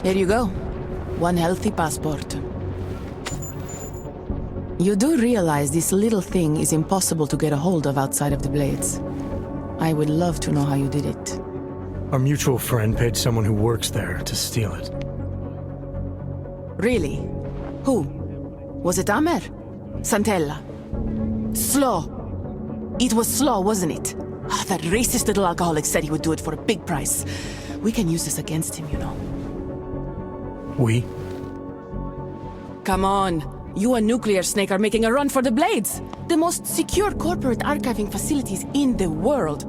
Here you go. One healthy passport. You do realize this little thing is impossible to get a hold of outside of the Blades. I would love to know how you did it. Our mutual friend paid someone who works there to steal it. Really? Who? Was it Amer? Santella? Slow. It was Slow, wasn't it? Ah, that racist little alcoholic said he would do it for a big price. We can use this against him, you know. We? Come on. You and Nuclear Snake are making a run for the Blades. The most secure corporate archiving facilities in the world.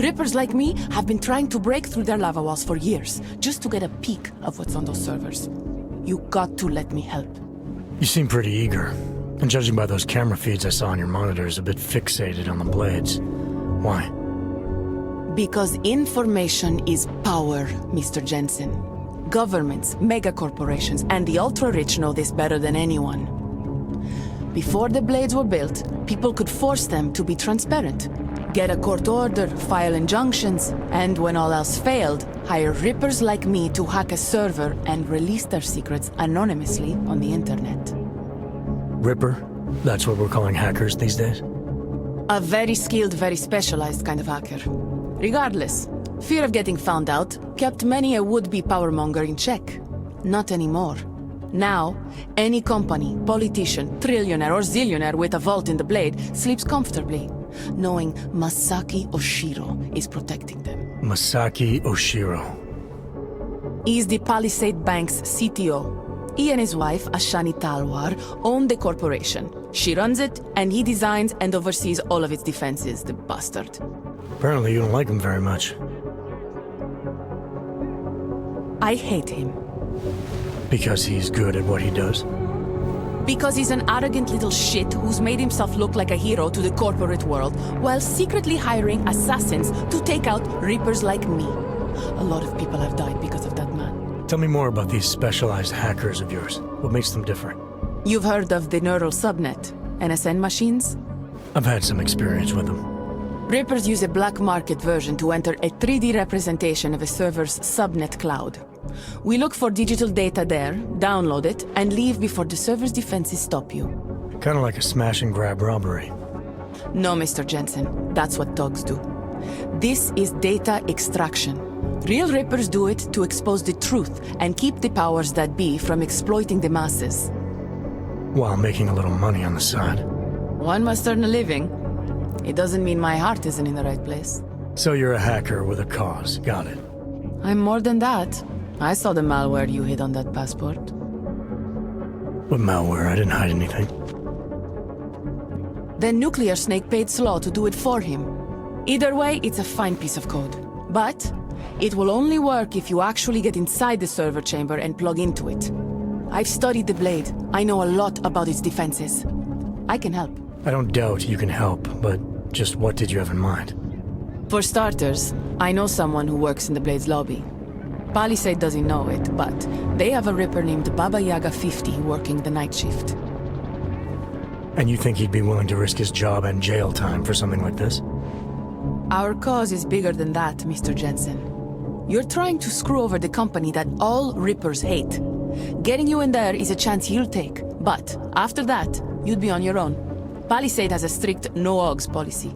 Rippers like me have been trying to break through their lava walls for years, just to get a peek of what's on those servers. You got to let me help. You seem pretty eager. And judging by those camera feeds I saw on your monitors, a bit fixated on the Blades. Why? Because information is power, Mr. Jensen. Governments, megacorporations, and the ultra-rich know this better than anyone. Before the Blades were built, people could force them to be transparent. Get a court order, file injunctions, and when all else failed, hire rippers like me to hack a server and release their secrets anonymously on the internet. Ripper? That's what we're calling hackers these days? A very skilled, very specialized kind of hacker. Regardless, fear of getting found out kept many a would-be powermonger in check. Not anymore. Now, any company, politician, trillionaire or zillionaire with a vault in the Blade sleeps comfortably, knowing Masaki Oshiro is protecting them. Masaki Oshiro. He's the Palisade Bank's CTO. He and his wife, Ashani Talwar, own the corporation. She runs it, and he designs and oversees all of its defenses, the bastard. Apparently you don't like him very much. I hate him. Because he's good at what he does? Because he's an arrogant little shit who's made himself look like a hero to the corporate world while secretly hiring assassins to take out rippers like me. A lot of people have died because of that man. Tell me more about these specialized hackers of yours. What makes them different? You've heard of the neural subnet, NSN machines? I've had some experience with them. Rippers use a black market version to enter a 3D representation of a server's subnet cloud. We look for digital data there, download it, and leave before the server's defenses stop you. Kind of like a smash and grab robbery. No, Mr. Jensen. That's what dogs do. This is data extraction. Real Rippers do it to expose the truth and keep the powers that be from exploiting the masses. While making a little money on the side. One must earn a living. It doesn't mean my heart isn't in the right place. So you're a hacker with a cause. Got it. I'm more than that. I saw the malware you hid on that passport. What malware? I didn't hide anything. Then Nuclear Snake paid Slaw to do it for him. Either way, it's a fine piece of code. But it will only work if you actually get inside the server chamber and plug into it. I've studied the Blade. I know a lot about its defenses. I can help. I don't doubt you can help, but just what did you have in mind? For starters, I know someone who works in the Blade's lobby. Palisade doesn't know it, but they have a Ripper named Baba Yaga 50 working the night shift. And you think he'd be willing to risk his job and jail time for something like this? Our cause is bigger than that, Mr. Jensen. You're trying to screw over the company that all Rippers hate. Getting you in there is a chance he'll take, but after that, you'd be on your own. Palisade has a strict no-ogs policy.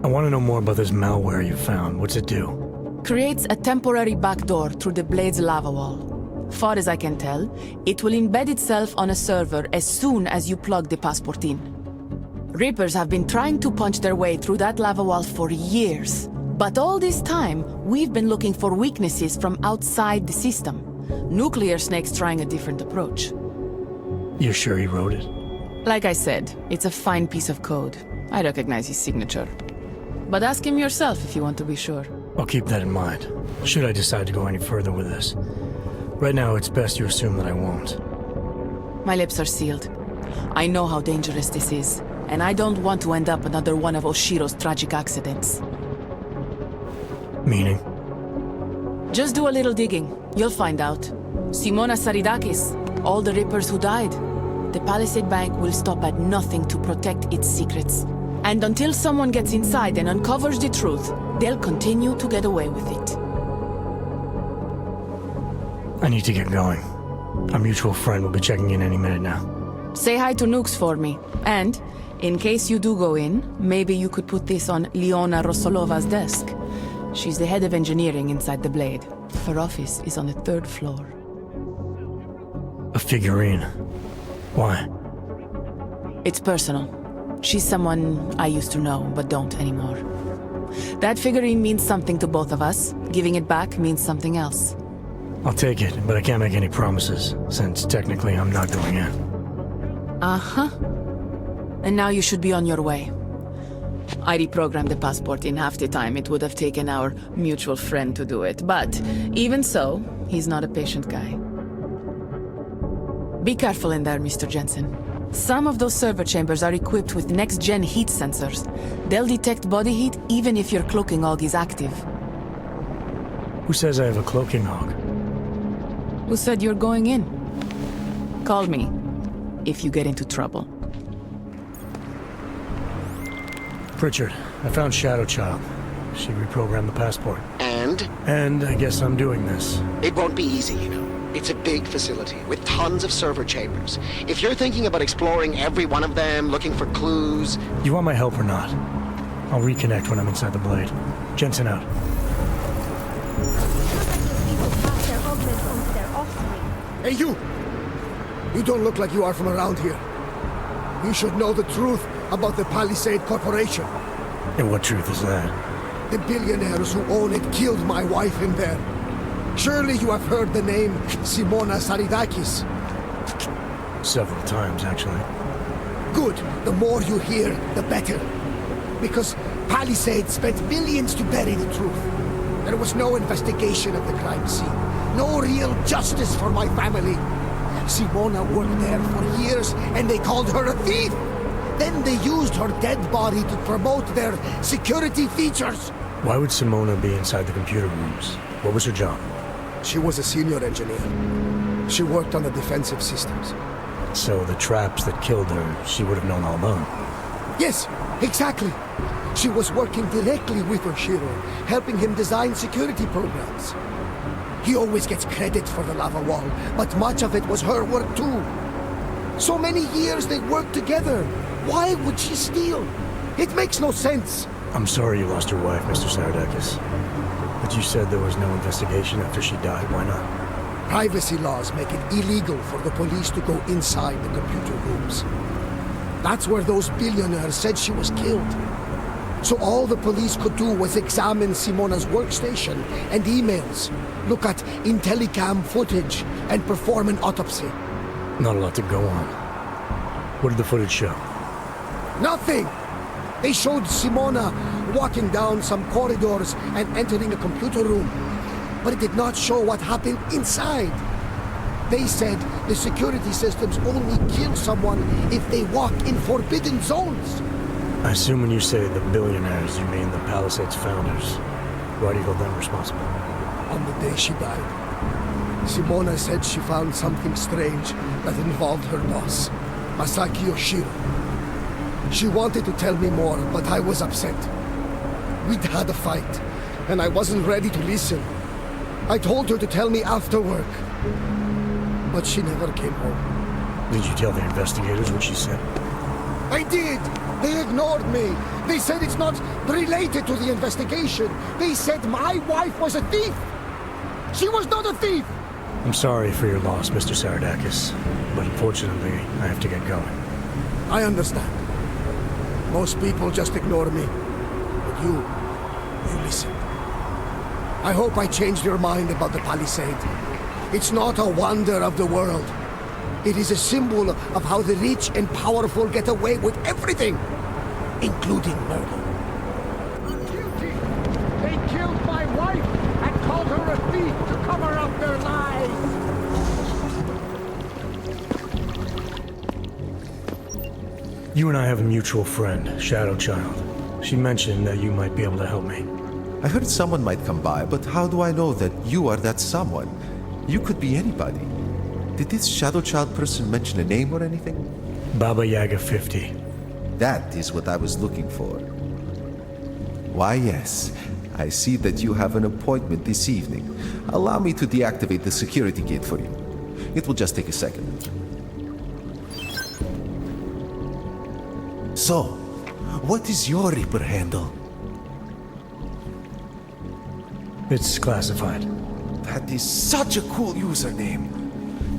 I want to know more about this malware you found. What's it do? Creates a temporary backdoor through the Blade's lava wall. Far as I can tell, it will embed itself on a server as soon as you plug the passport in. Rippers have been trying to punch their way through that lava wall for years. But all this time, we've been looking for weaknesses from outside the system. Nuclear Snake's trying a different approach. You're sure he wrote it? Like I said, it's a fine piece of code. I recognize his signature. But ask him yourself if you want to be sure. I'll keep that in mind, should I decide to go any further with this. Right now, it's best you assume that I won't. My lips are sealed. I know how dangerous this is, and I don't want to end up another one of Oshiro's tragic accidents. Meaning? Just do a little digging. You'll find out. Simona Saridakis, all the Rippers who died. The Palisade Bank will stop at nothing to protect its secrets. And until someone gets inside and uncovers the truth, they'll continue to get away with it. I need to get going. Our mutual friend will be checking in any minute now. Say hi to Nukes for me. And, in case you do go in, maybe you could put this on Leona Rosolova's desk. She's the head of engineering inside the Blade. Her office is on the 3rd floor. A figurine. Why? It's personal. She's someone I used to know, but don't anymore. That figurine means something to both of us. Giving it back means something else. I'll take it, but I can't make any promises, since technically I'm not going in. Uh-huh. And now you should be on your way. I reprogrammed the passport in half the time it would have taken our mutual friend to do it. But, even so, he's not a patient guy. Be careful in there, Mr. Jensen. Some of those server chambers are equipped with next-gen heat sensors. They'll detect body heat even if your cloaking hog is active. Who says I have a cloaking hog? Who said you're going in? Call me if you get into trouble. Pritchard, I found Shadow Child. She reprogrammed the passport. And? And I guess I'm doing this. It won't be easy, you know. It's a big facility with tons of server chambers. If you're thinking about exploring every one of them, looking for clues... You want my help or not? I'll reconnect when I'm inside the Blade. Jensen out. Hey, you! You don't look like you are from around here. You should know the truth about the Palisade Corporation. And what truth is that? The billionaires who own it killed my wife in there. Surely you have heard the name Simona Saridakis. Several times, actually. Good. The more you hear, the better. Because Palisade spent billions to bury the truth. There was no investigation of the crime scene. No real justice for my family. Simona worked there for years, and they called her a thief. Then they used her dead body to promote their security features. Why would Simona be inside the computer rooms? What was her job? She was a senior engineer. She worked on the defensive systems. So the traps that killed her, she would have known all along. Yes, exactly. She was working directly with Oshiro, helping him design security programs. He always gets credit for the lava wall, but much of it was her work too. So many years they worked together. Why would she steal? It makes no sense. I'm sorry you lost your wife, Mr. Saradakis. But you said there was no investigation after she died. Why not? Privacy laws make it illegal for the police to go inside the computer rooms. That's where those billionaires said she was killed. So all the police could do was examine Simona's workstation and emails, look at Intellicam footage, and perform an autopsy. Not a lot to go on. What did the footage show? Nothing! They showed Simona walking down some corridors and entering a computer room, but it did not show what happened inside. They said the security systems only kill someone if they walk in forbidden zones. I assume when you say the billionaires, you mean the Palisades founders. Why do you hold them responsible? On the day she died, Simona said she found something strange that involved her boss, Masaki Oshiro. She wanted to tell me more, but I was upset. We'd had a fight, and I wasn't ready to listen. I told her to tell me after work, but she never came home. Did you tell the investigators what she said? I did! They ignored me! They said it's not related to the investigation! They said my wife was a thief! She was not a thief! I'm sorry for your loss, Mr. Saradakis, but unfortunately, I have to get going. I understand. Most people just ignore me. But you listened. I hope I changed your mind about the Palisade. It's not a wonder of the world. It is a symbol of how the rich and powerful get away with everything, including murder. Guilty! They killed my wife and called her a thief to cover up their lies! You and I have a mutual friend, Shadow Child. She mentioned that you might be able to help me. I heard someone might come by, but how do I know that you are that someone? You could be anybody. Did this Shadow Child person mention a name or anything? Baba Yaga 50. That is what I was looking for. Why, yes. I see that you have an appointment this evening. Allow me to deactivate the security gate for you. It will just take a second. So, what is your Reaper handle? It's classified. That is such a cool username.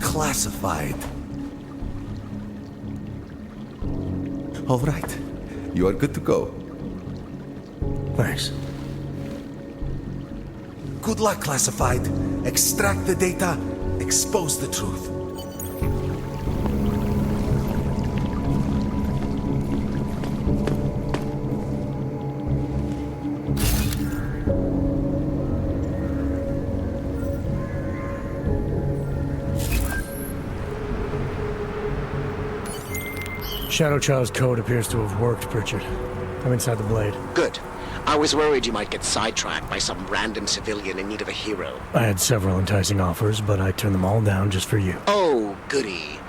Classified. All right. You are good to go. Thanks. Good luck, Classified. Extract the data, expose the truth. Shadow Child's code appears to have worked, Pritchard. I'm inside the blade. Good. I was worried you might get sidetracked by some random civilian in need of a hero. I had several enticing offers, but I turned them all down just for you. Oh, goody.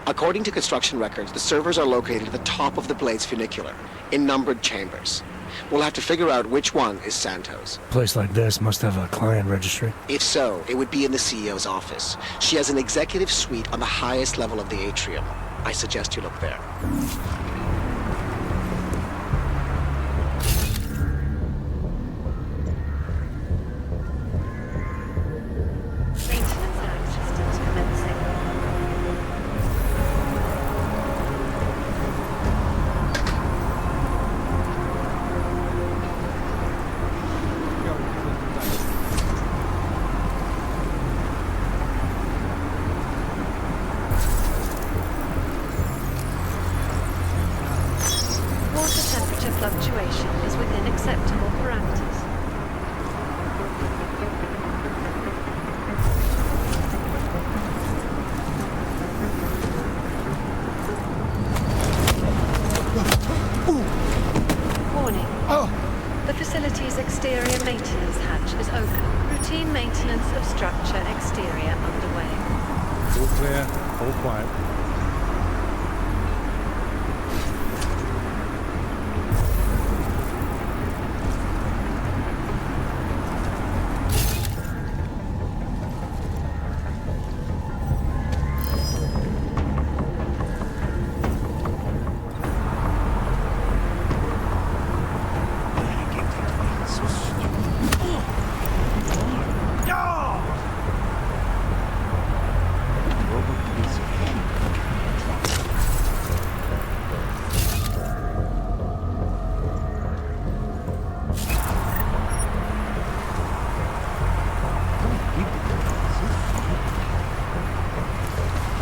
According to construction records, the servers are located at the top of the blade's funicular, in numbered chambers. We'll have to figure out which one is Santos. A place like this must have a client registry. If so, it would be in the CEO's office. She has an executive suite on the highest level of the atrium. I suggest you look there. Maintenance act systems commencing. Water temperature fluctuation is within acceptable parameters. Warning. The facility's exterior maintenance hatch is open. Routine maintenance of structure exterior underway. All clear, all quiet.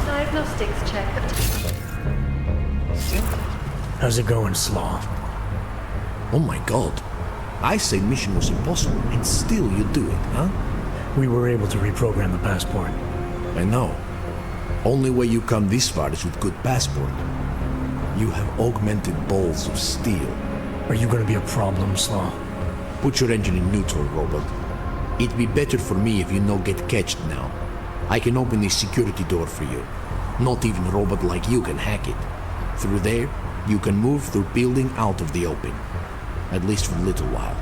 Diagnostics check of How's it going, Slaw? Oh my god. I said mission was impossible, and still you do it, huh? We were able to reprogram the passport. I know. Only way you come this far is with good passport. You have augmented balls of steel. Are you gonna be a problem, Slaw? Put your engine in neutral, robot. It'd be better for me if you no get catched now. I can open this security door for you. Not even a robot like you can hack it. Through there, you can move through building out of the open. At least for a little while.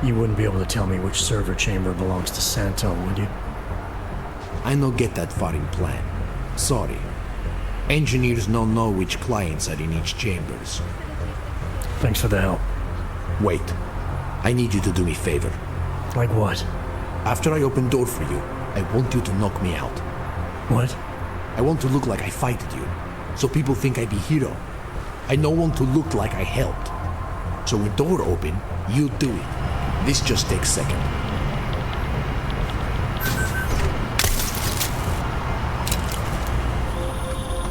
You wouldn't be able to tell me which server chamber belongs to Santo, would you? I no get that far in plan. Sorry. Engineers no know which clients are in each chambers. Thanks for the help. Wait. I need you to do me a favor. Like what? After I open door for you, I want you to knock me out. What? I want to look like I fighted you, so people think I be hero. I no want to look like I helped. So when door open, you do it. This just takes second.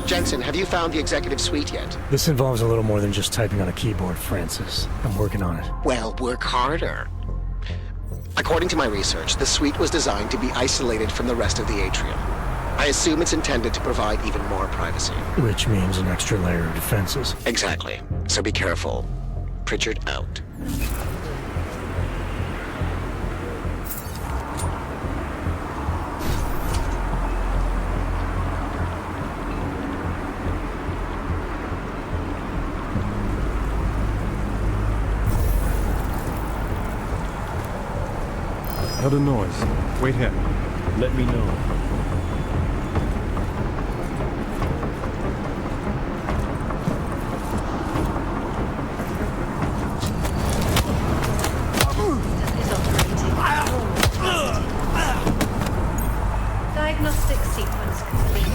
Jensen, have you found the executive suite yet? This involves a little more than just typing on a keyboard, Francis. I'm working on it. Well, work harder. According to my research, the suite was designed to be isolated from the rest of the atrium. I assume it's intended to provide even more privacy. Which means an extra layer of defenses. Exactly. So be careful. Pritchard out. Heard a noise. Wait here. Let me know. Is operating. Diagnostic sequence complete.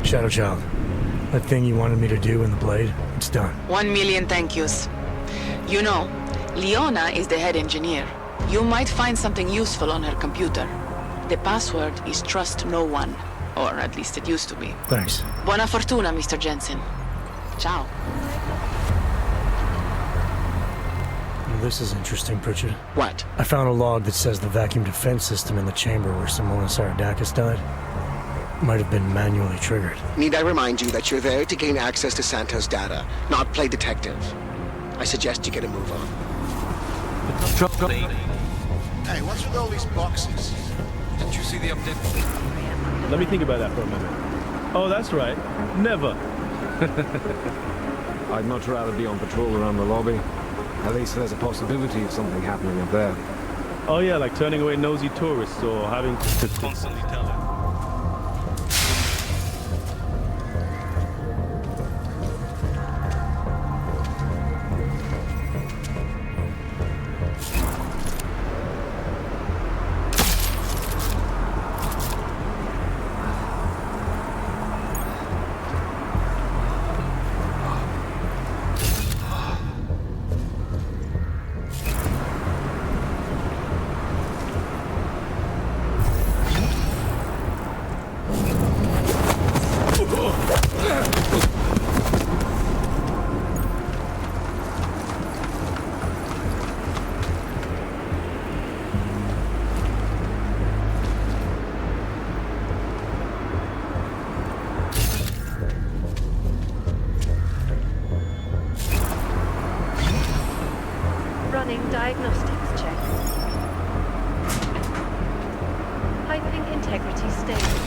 Shadow Child, that thing you wanted me to do in the blade, it's done. 1 million thank yous. You know, Leona is the head engineer. You might find something useful on her computer. The password is trust no one. Or at least it used to be. Thanks. Buona fortuna, Mr. Jensen. Ciao. This is interesting, Pritchard. What? I found a log that says the vacuum defense system in the chamber where Simona Saradakis died might have been manually triggered. Need I remind you that you're there to gain access to Santos' data, not play detective? I suggest you get a move on. Hey, what's with all these boxes? Didn't you see the update? Let me think about that for a minute. Oh, that's right. Never. I'd much rather be on patrol around the lobby. At least there's a possibility of something happening up there. Oh yeah, like turning away nosy tourists or having to constantly tell them. Running diagnostics check. Piping integrity stable.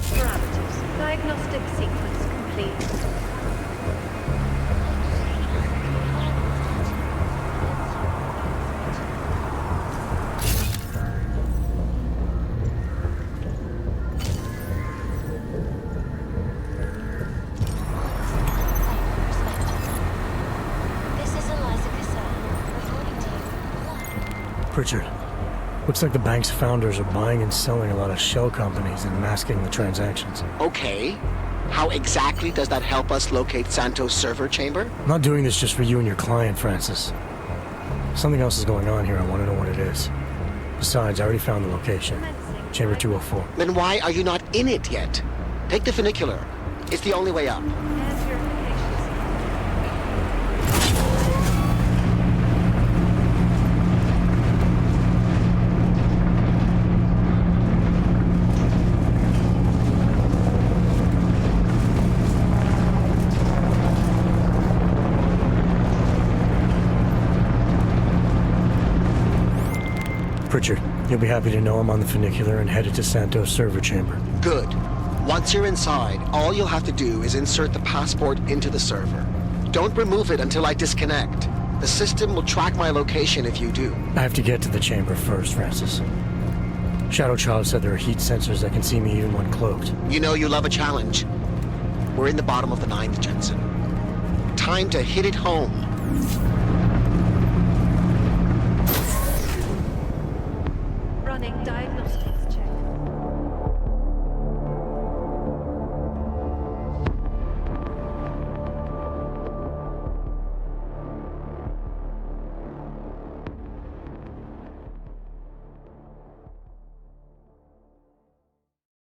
Parameters. Diagnostic sequence complete. Pritchard, looks like the bank's founders are buying and selling a lot of shell companies and masking the transactions. Okay. How exactly does that help us locate Santos' server chamber? I'm not doing this just for you and your client, Francis. Something else is going on here. I want to know what it is. Besides, I already found the location. Chamber 204. Then why are you not in it yet? Take the funicular. It's the only way up. Air purification Pritchard, you'll be happy to know I'm on the funicular and headed to Santos' server chamber. Good. Once you're inside, all you'll have to do is insert the passport into the server. Don't remove it until I disconnect. The system will track my location if you do. I have to get to the chamber first, Francis. Shadow Child said there are heat sensors that can see me even when cloaked. You know you love a challenge. We're in the bottom of the ninth, Jensen. Time to hit it home.